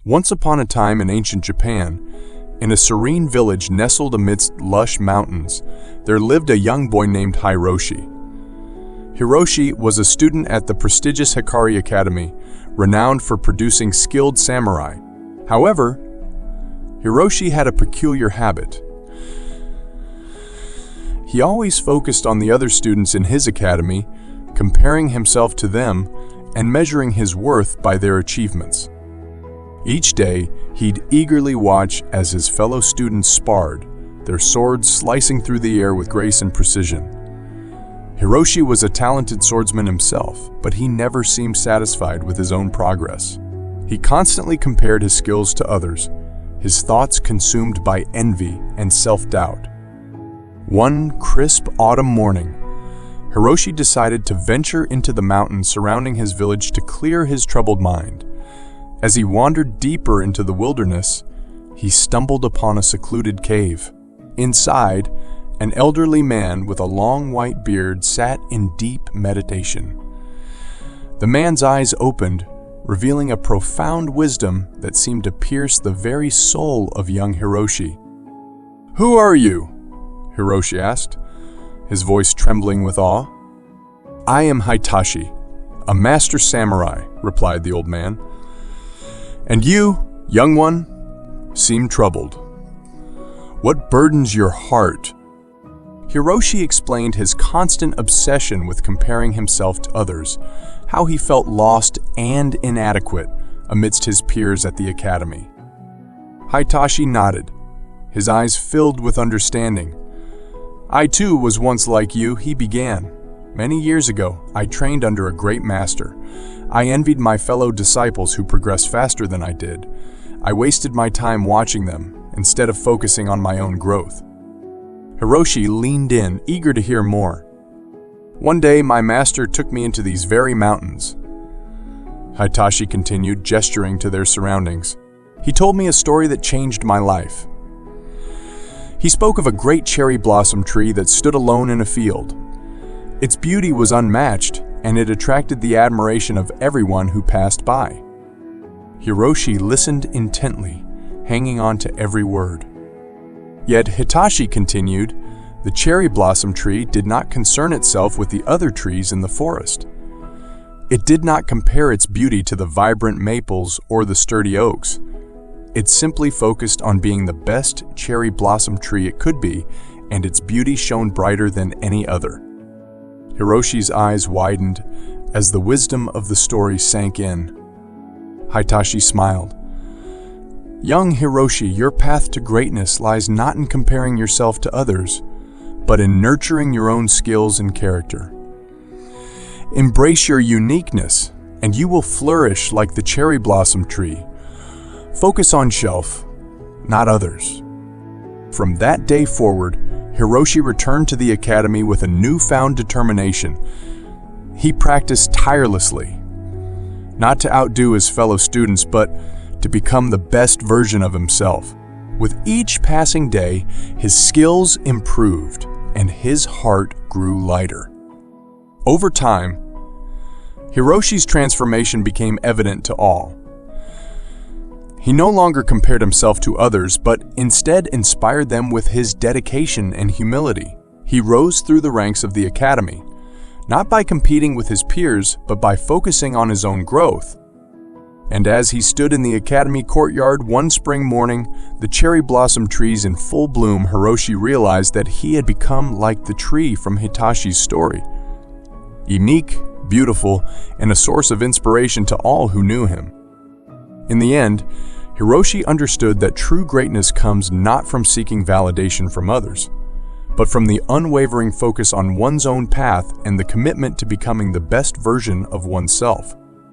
Once upon a time in ancient Japan, in a serene village nestled amidst lush mountains, there lived a young boy named Hiroshi. Hiroshi was a student at the prestigious Hikari Academy, renowned for producing skilled samurai. However, Hiroshi had a peculiar habit. He always focused on the other students in his academy, comparing himself to them and measuring his worth by their achievements. Each day, he'd eagerly watch as his fellow students sparred, their swords slicing through the air with grace and precision. Hiroshi was a talented swordsman himself, but he never seemed satisfied with his own progress. He constantly compared his skills to others, his thoughts consumed by envy and self-doubt. One crisp autumn morning, Hiroshi decided to venture into the mountains surrounding his village to clear his troubled mind. As he wandered deeper into the wilderness, he stumbled upon a secluded cave. Inside, an elderly man with a long white beard sat in deep meditation. The man's eyes opened, revealing a profound wisdom that seemed to pierce the very soul of young Hiroshi. "Who are you?" Hiroshi asked, his voice trembling with awe. "I am Hitashi, a master samurai," replied the old man. "And you, young one, seem troubled. What burdens your heart?" Hiroshi explained his constant obsession with comparing himself to others, how he felt lost and inadequate amidst his peers at the academy. Hitashi nodded, his eyes filled with understanding. "I too was once like you," he began. "Many years ago, I trained under a great master. I envied my fellow disciples who progressed faster than I did. I wasted my time watching them, instead of focusing on my own growth." Hiroshi leaned in, eager to hear more. "One day, my master took me into these very mountains," Hitashi continued, gesturing to their surroundings. "He told me a story that changed my life. He spoke of a great cherry blossom tree that stood alone in a field. Its beauty was unmatched, and it attracted the admiration of everyone who passed by." Hiroshi listened intently, hanging on to every word. Yet Hitachi continued, the cherry blossom tree did not concern itself with the other trees in the forest. It did not compare its beauty to the vibrant maples or the sturdy oaks. It simply focused on being the best cherry blossom tree it could be, and its beauty shone brighter than any other. Hiroshi's eyes widened as the wisdom of the story sank in. Hitachi smiled. "Young Hiroshi, your path to greatness lies not in comparing yourself to others, but in nurturing your own skills and character. Embrace your uniqueness, and you will flourish like the cherry blossom tree. Focus on self, not others." From that day forward, Hiroshi returned to the academy with a newfound determination. He practiced tirelessly, not to outdo his fellow students, but to become the best version of himself. With each passing day, his skills improved and his heart grew lighter. Over time, Hiroshi's transformation became evident to all. He no longer compared himself to others, but instead inspired them with his dedication and humility. He rose through the ranks of the academy, not by competing with his peers, but by focusing on his own growth. And as he stood in the academy courtyard one spring morning, the cherry blossom trees in full bloom, Hiroshi realized that he had become like the tree from Hitashi's story. Unique, beautiful, and a source of inspiration to all who knew him. In the end, Hiroshi understood that true greatness comes not from seeking validation from others, but from the unwavering focus on one's own path and the commitment to becoming the best version of oneself.